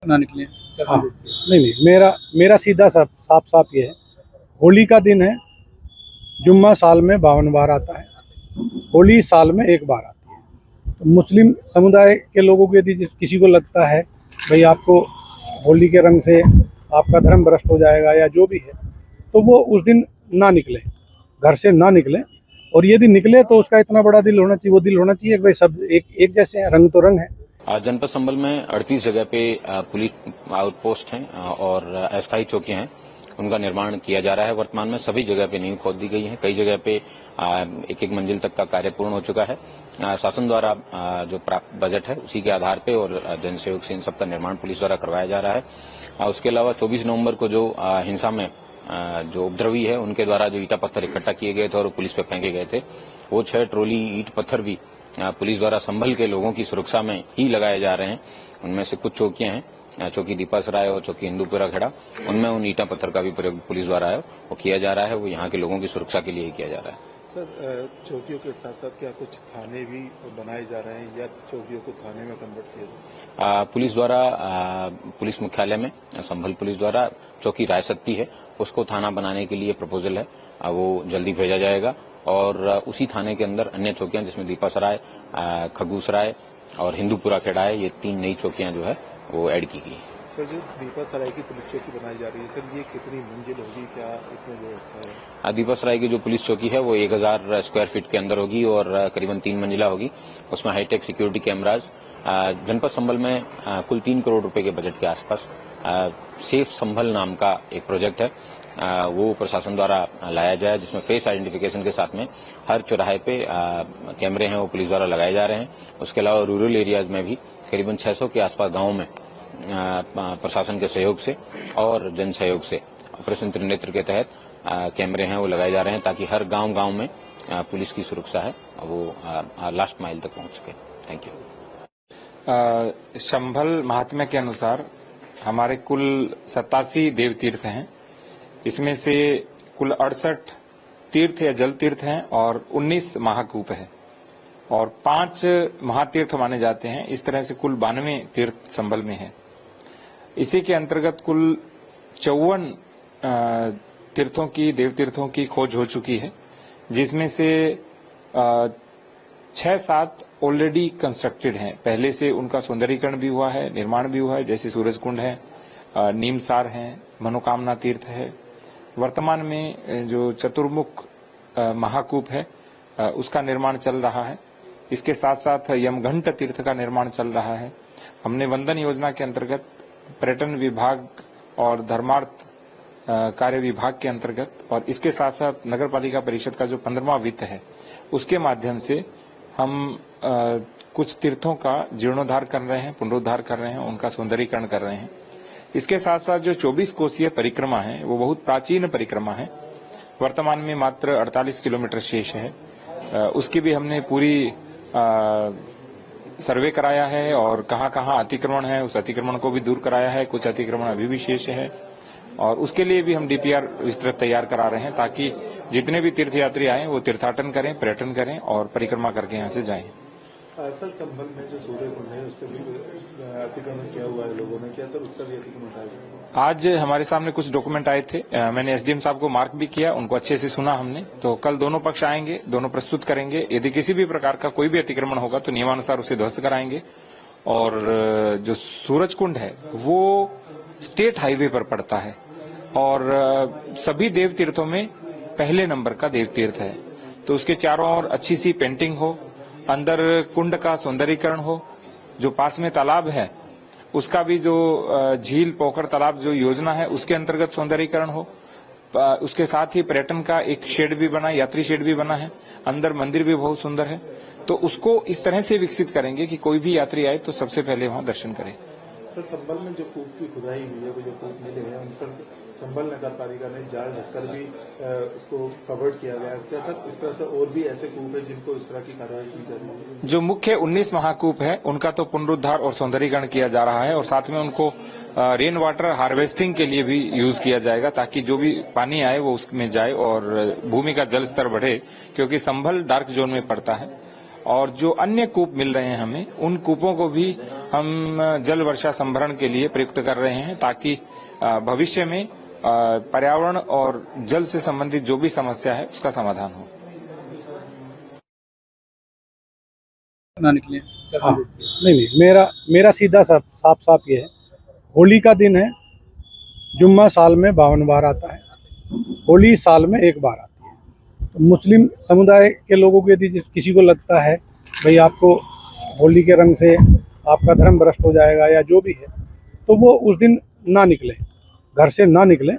ना निकले? हाँ, नहीं, मेरा सीधा साफ ये है, होली का दिन है, जुम्मा साल में 52 बार आता है, होली साल में एक बार आती है। तो मुस्लिम समुदाय के लोगों को यदि किसी को लगता है भाई आपको होली के रंग से आपका धर्म भ्रष्ट हो जाएगा या जो भी है, तो वो उस दिन ना निकले, घर से ना निकले। और यदि निकले तो उसका इतना बड़ा दिल होना चाहिए, वो दिल होना चाहिए कि भाई सब एक जैसे हैं, रंग तो रंग है। जनपद संभल में 38 जगह पे पुलिस आउटपोस्ट हैं और अस्थायी चौकियां हैं, उनका निर्माण किया जा रहा है। वर्तमान में सभी जगह पे नींव खोद दी गई है, कई जगह पे एक मंजिल तक का कार्य पूर्ण हो चुका है। शासन द्वारा जो प्राप्त बजट है उसी के आधार पे और जन सहयोग से इन सबका निर्माण पुलिस द्वारा करवाया जा रहा है। उसके अलावा 24 नवम्बर को जो हिंसा में जो उपद्रवी है उनके द्वारा जो ईटा पत्थर इकट्ठा किए गए थे और पुलिस पे फेंके गए थे, वो 6 ट्रॉली ईट पत्थर भी पुलिस द्वारा संभल के लोगों की सुरक्षा में ही लगाए जा रहे हैं। उनमें से कुछ चौकियां हैं, चौकी दीपासराय और चौकी हिंदूपुरा खेड़ा, उनमें उन ईटा पत्थर का भी प्रयोग पुलिस द्वारा है वो किया जा रहा है, वो यहाँ के लोगों की सुरक्षा के लिए ही किया जा रहा है। सर, चौकियों के साथ साथ क्या कुछ थाने भी बनाए जा रहे हैं या चौकियों को थाने में कन्वर्ट किया जा रहा है? पुलिस द्वारा पुलिस मुख्यालय में संभल पुलिस द्वारा चौकी रायसत्ती है, उसको थाना बनाने के लिए प्रपोजल है, वो जल्दी भेजा जाएगा। और उसी थाने के अंदर अन्य चौकियां जिसमें दीपासराय, खगूसराय और हिंदूपुरा खेड़ा है, ये 3 नई चौकियां जो है वो ऐड की गई है। सर, जो दीपासराय की पुलिस चौकी बनाई जा रही है, सर ये कितनी मंजिल होगी, क्या इसमें व्यवस्था है? दीपासराय की जो पुलिस चौकी है वो 1000 स्क्वायर फीट के अंदर होगी और करीबन 3 मंजिला होगी। उसमें हाईटेक सिक्योरिटी कैमराज, जनपद संभल में कुल 3 करोड़ रुपए के बजट के आसपास सेफ संभल नाम का एक प्रोजेक्ट है, वो प्रशासन द्वारा लाया जाए, जिसमें फेस आइडेंटिफिकेशन के साथ में हर चौराहे पे कैमरे हैं वो पुलिस द्वारा लगाए जा रहे हैं। उसके अलावा रूरल एरियाज में भी करीबन 600 के आसपास गांवों में प्रशासन के सहयोग से और जन सहयोग से ऑपरेशन त्रिनेत्र के तहत कैमरे हैं वो लगाए जा रहे हैं, ताकि हर गांव में पुलिस की सुरक्षा है वो लास्ट माइल तक पहुंच सके। Thank you. संभल महात्म्य के अनुसार हमारे कुल 87 देव तीर्थ हैं, इसमें से कुल 68 तीर्थ या जल तीर्थ हैं और 19 महाकूप है और 5 महातीर्थ माने जाते हैं। इस तरह से कुल 92 तीर्थ संभल में है। इसी के अंतर्गत कुल 54 तीर्थों की, देव तीर्थों की खोज हो चुकी है, जिसमें से 6-7 ऑलरेडी कंस्ट्रक्टेड हैं, पहले से उनका सौंदर्यीकरण भी हुआ है, निर्माण भी हुआ है, जैसे सूरज कुंड है, नीमसार है, मनोकामना तीर्थ है। वर्तमान में जो चतुर्मुख महाकूप है उसका निर्माण चल रहा है। इसके साथ साथ यमघंट तीर्थ का निर्माण चल रहा है। हमने वंदन योजना के अंतर्गत पर्यटन विभाग और धर्मार्थ कार्य विभाग के अंतर्गत और इसके साथ साथ नगर पालिका परिषद का जो 15वां वित्त है उसके माध्यम से हम कुछ तीर्थों का जीर्णोद्धार कर रहे हैं, पुनरुद्धार कर रहे हैं, उनका सौंदर्यीकरण कर रहे हैं। इसके साथ साथ जो 24 कोसीय परिक्रमा है वो बहुत प्राचीन परिक्रमा है, वर्तमान में मात्र 48 किलोमीटर शेष है। उसकी भी हमने पूरी सर्वे कराया है और कहाँ अतिक्रमण है उस अतिक्रमण को भी दूर कराया है, कुछ अतिक्रमण अभी भी शेष है और उसके लिए भी हम डीपीआर विस्तृत तैयार करा रहे हैं, ताकि जितने भी तीर्थयात्री आए वो तीर्थाटन करें, पर्यटन करें और परिक्रमा करके यहाँ से जाएं। सर, संभल में जो सूर्य कुंड है उस पर भी अतिक्रमण किया हुआ है लोगों ने, क्या सर उसका भी अतिक्रमण उठाया जाएगा? आज हमारे सामने कुछ डॉक्यूमेंट आए थे, मैंने एसडीएम साहब को मार्क भी किया, उनको अच्छे से सुना हमने। तो कल दोनों पक्ष आएंगे, दोनों प्रस्तुत करेंगे। यदि किसी भी प्रकार का कोई भी अतिक्रमण होगा तो नियमानुसार उसे ध्वस्त कराएंगे। और जो सूरज कुंड है वो स्टेट हाईवे पर पड़ता है और सभी देव तीर्थों में पहले नंबर का देव तीर्थ है, तो उसके चारों ओर अच्छी सी पेंटिंग हो, अंदर कुंड का सौंदर्यीकरण हो, जो पास में तालाब है उसका भी जो झील पोखर तालाब जो योजना है उसके अंतर्गत सौंदर्यीकरण हो। उसके साथ ही पर्यटन का एक शेड भी बना, यात्री शेड भी बना है, अंदर मंदिर भी बहुत सुंदर है। तो उसको इस तरह से विकसित करेंगे कि कोई भी यात्री आए तो सबसे पहले वहां दर्शन करे। सर, संभल में जो कूप की खुदाई हुई है, जो कूप मिले हैं उन पर संभल नगर पालिका ने जाल ढककर भी उसको कवर्ड किया गया है। क्या सर इस तरह से और भी ऐसे कूप है जिनको इस तरह की कार्रवाई की जा रही है? जो मुख्य 19 महाकूप है उनका तो पुनरुद्धार और सौंदर्यीकरण किया जा रहा है और साथ में उनको रेन वाटर हार्वेस्टिंग के लिए भी यूज किया जाएगा, ताकि जो भी पानी आए वो उसमें जाए और भूमि का जल स्तर बढ़े, क्योंकि संभल डार्क जोन में पड़ता है और जो अन्य कूप मिल रहे हैं हमें, उन कूपों को भी हम जल वर्षा संभरण के लिए प्रयुक्त कर रहे हैं, ताकि भविष्य में पर्यावरण और जल से संबंधित जो भी समस्या है उसका समाधान हो। ना निकले हाँ, नहीं, मेरा सीधा साफ ये है, होली का दिन है, जुम्मा साल में 52 बार आता है, होली साल में एक बार आती है। तो मुस्लिम समुदाय के लोगों को यदि किसी को लगता है भाई आपको होली के रंग से आपका धर्म भ्रष्ट हो जाएगा या जो भी है, तो वो उस दिन ना निकले, घर से ना निकले,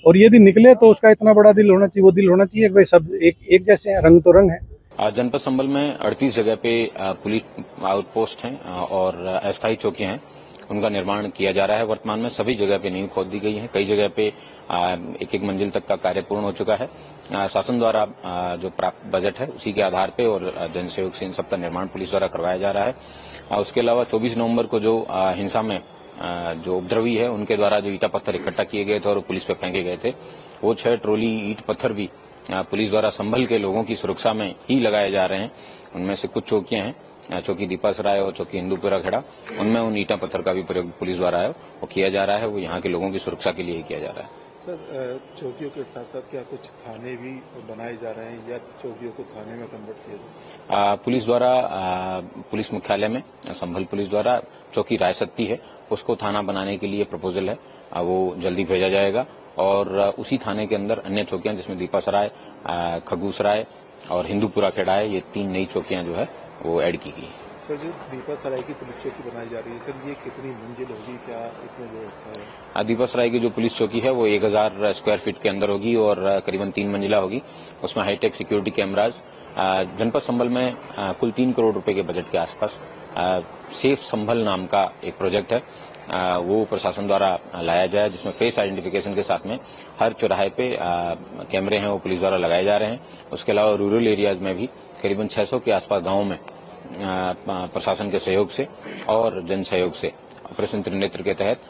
और यदि निकले तो उसका इतना बड़ा दिल होना चाहिए, वो दिल होना चाहिए कि भाई सब एक जैसे हैं, रंग तो रंग है। जनपद संभल में 38 जगह पे पुलिस आउटपोस्ट हैं और अस्थायी चौकियां हैं, उनका निर्माण किया जा रहा है। वर्तमान में सभी जगह पे नींव खोद दी गई है, कई जगह पे एक मंजिल तक का कार्य पूर्ण हो चुका है। शासन द्वारा जो प्राप्त बजट है उसी के आधार पे और जन सहयोग से इन सबका निर्माण पुलिस द्वारा करवाया जा रहा है। उसके अलावा 24 नवंबर को जो हिंसा में जो उपद्रवी है उनके द्वारा जो ईटा पत्थर इकट्ठा किए गए थे और पुलिस पे फेंके गए थे, वो 6 ट्रॉली ईट पत्थर भी पुलिस द्वारा संभल के लोगों की सुरक्षा में ही लगाए जा रहे हैं। उनमें से कुछ चौकियां हैं, चौकी दीपासराय और चौकी हिंदूपुरा खेड़ा, उनमें उन ईटा पत्थर का भी प्रयोग पुलिस द्वारा है वो किया जा रहा है, वो यहाँ के लोगों की सुरक्षा के लिए ही किया जा रहा है। सर, चौकियों के साथ साथ क्या कुछ थाने भी बनाए जा रहे हैं या चौकियों को थाने में कन्वर्ट किया जा रहा है? पुलिस द्वारा पुलिस मुख्यालय में संभल पुलिस द्वारा चौकी रायसत्ती है, उसको थाना बनाने के लिए प्रपोजल है, वो जल्दी भेजा जाएगा। और उसी थाने के अंदर अन्य चौकियां जिसमें दीपासराय, खगूसराय और हिंदूपुरा खेड़ा है, ये 3 नई चौकियां जो है वो ऐड की गई है। सर, जो दीपासराय की पुलिस चौकी बनाई जा रही है, सर ये कितनी मंजिल होगी, क्या इसमें व्यवस्था है? दीपासराय की जो पुलिस चौकी है वो 1000 स्क्वायर फीट के अंदर होगी और करीबन 3 मंजिला होगी। उसमें हाईटेक सिक्योरिटी कैमराज, जनपद संभल में कुल 3 करोड़ रुपए के बजट के आसपास सेफ संभल नाम का एक प्रोजेक्ट है, वो प्रशासन द्वारा लाया जाए, जिसमें फेस आइडेंटिफिकेशन के साथ में हर चौराहे पे कैमरे हैं वो पुलिस द्वारा लगाए जा रहे हैं। उसके अलावा रूरल एरियाज में भी करीबन 600 के आसपास गांवों में प्रशासन के सहयोग से और जन सहयोग से ऑपरेशन त्रिनेत्र के तहत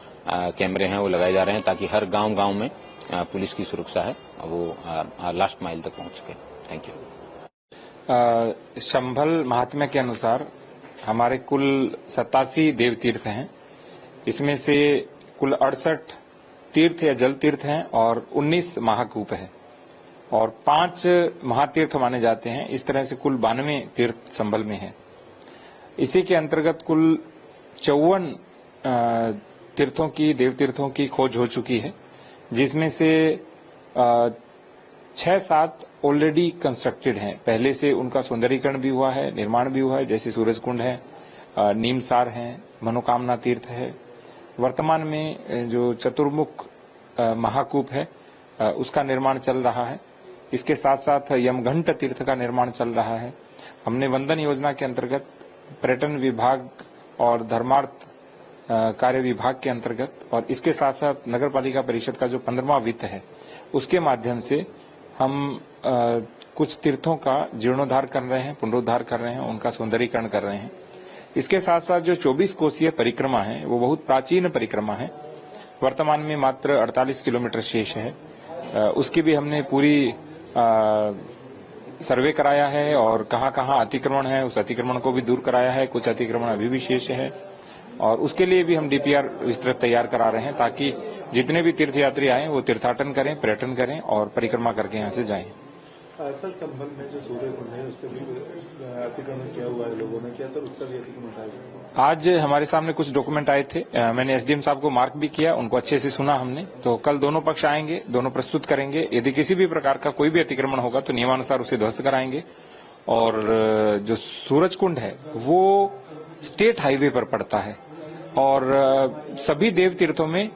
कैमरे हैं वो लगाए जा रहे हैं, ताकि हर गांव में पुलिस की सुरक्षा है वो लास्ट माइल तक पहुंच सके। Thank you. संभल महात्म्य के अनुसार हमारे कुल 87 देव तीर्थ हैं, इसमें से कुल 68 तीर्थ या जल तीर्थ हैं और 19 महाकूप है और 5 महातीर्थ माने जाते हैं। इस तरह से कुल 92 तीर्थ संभल में है। इसी के अंतर्गत कुल 54 तीर्थों की, देव तीर्थों की खोज हो चुकी है, जिसमें से 6-7 ऑलरेडी कंस्ट्रक्टेड हैं, पहले से उनका सौंदर्यीकरण भी हुआ है, निर्माण भी हुआ है, जैसे सूरज कुंड है, नीमसार है, मनोकामना तीर्थ है। वर्तमान में जो चतुर्मुख महाकूप है उसका निर्माण चल रहा है। इसके साथ साथ यमघंट तीर्थ का निर्माण चल रहा है। हमने वंदन योजना के अंतर्गत पर्यटन विभाग और धर्मार्थ कार्य विभाग के अंतर्गत और इसके साथ साथ नगर पालिका परिषद का जो 15वां वित्त है उसके माध्यम से हम कुछ तीर्थों का जीर्णोद्धार कर रहे हैं, पुनरुद्धार कर रहे हैं, उनका सौंदर्यीकरण कर रहे हैं। इसके साथ साथ जो 24 कोसीय परिक्रमा है वो बहुत प्राचीन परिक्रमा है, वर्तमान में मात्र 48 किलोमीटर शेष है। उसकी भी हमने पूरी सर्वे कराया है और कहां अतिक्रमण है उस अतिक्रमण को भी दूर कराया है, कुछ अतिक्रमण अभी भी शेष है और उसके लिए भी हम डीपीआर विस्तृत तैयार करा रहे हैं, ताकि जितने भी तीर्थयात्री आए वो तीर्थाटन करें, पर्यटन करें और परिक्रमा करके यहाँ से जाएं। सर, संभल में जो सूर्य कुंड है उसके भी अतिक्रमण किया हुआ है लोगों ने, क्या सर उसका भी अतिक्रमण उठाया? आज हमारे सामने कुछ डॉक्यूमेंट आए थे, मैंने एसडीएम साहब को मार्क भी किया, उनको अच्छे से सुना हमने। तो कल दोनों पक्ष आएंगे, दोनों प्रस्तुत करेंगे। यदि किसी भी प्रकार का कोई भी अतिक्रमण होगा तो नियमानुसार उसे ध्वस्त कराएंगे। और जो सूरज कुंड है वो स्टेट हाईवे पर पड़ता है और सभी देव तीर्थों में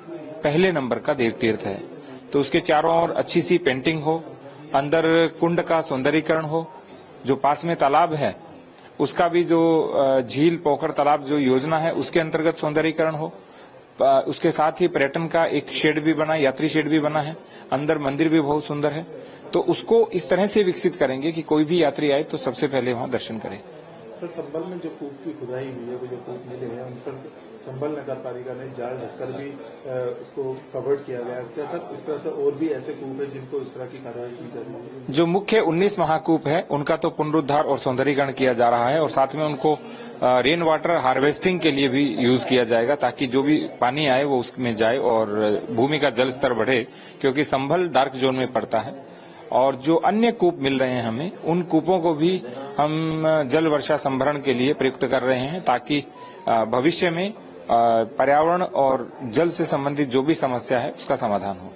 पहले नंबर का देव तीर्थ है, तो उसके चारों ओर अच्छी सी पेंटिंग हो, अंदर कुंड का सौंदर्यीकरण हो, जो पास में तालाब है उसका भी जो झील पोखर तालाब जो योजना है उसके अंतर्गत सौंदर्यीकरण हो। उसके साथ ही पर्यटन का एक शेड भी बना, यात्री शेड भी बना है, अंदर मंदिर भी बहुत सुंदर है। तो उसको इस तरह से विकसित करेंगे कि कोई भी यात्री आए तो सबसे पहले वहां दर्शन करे। सर, संभल में जो कूप की खुदाई हुई है, वो जो कूप मिले हैं उन पर संबल नगर पालिका ने जाल ढककर भी इसको कवर्ड किया गया है। क्या सर इस तरह से और भी ऐसे कूप है जिनको इस तरह की कार्रवाई की जा रही है? जो मुख्य 19 महाकूप है उनका तो पुनरुद्धार और सौंदर्यीकरण किया जा रहा है और साथ में उनको रेन वाटर हार्वेस्टिंग के लिए भी यूज किया जाएगा ताकि जो भी पानी आए वो उसमें जाए और भूमि का जल स्तर बढ़े, क्योंकि संभल डार्क जोन में पड़ता है। और जो अन्य कूप मिल रहे हैं हमें, उन कूपों को भी हम जल वर्षा संभरण के लिए प्रयुक्त कर रहे हैं ताकि भविष्य में पर्यावरण और जल से संबंधित जो भी समस्या है उसका समाधान हो।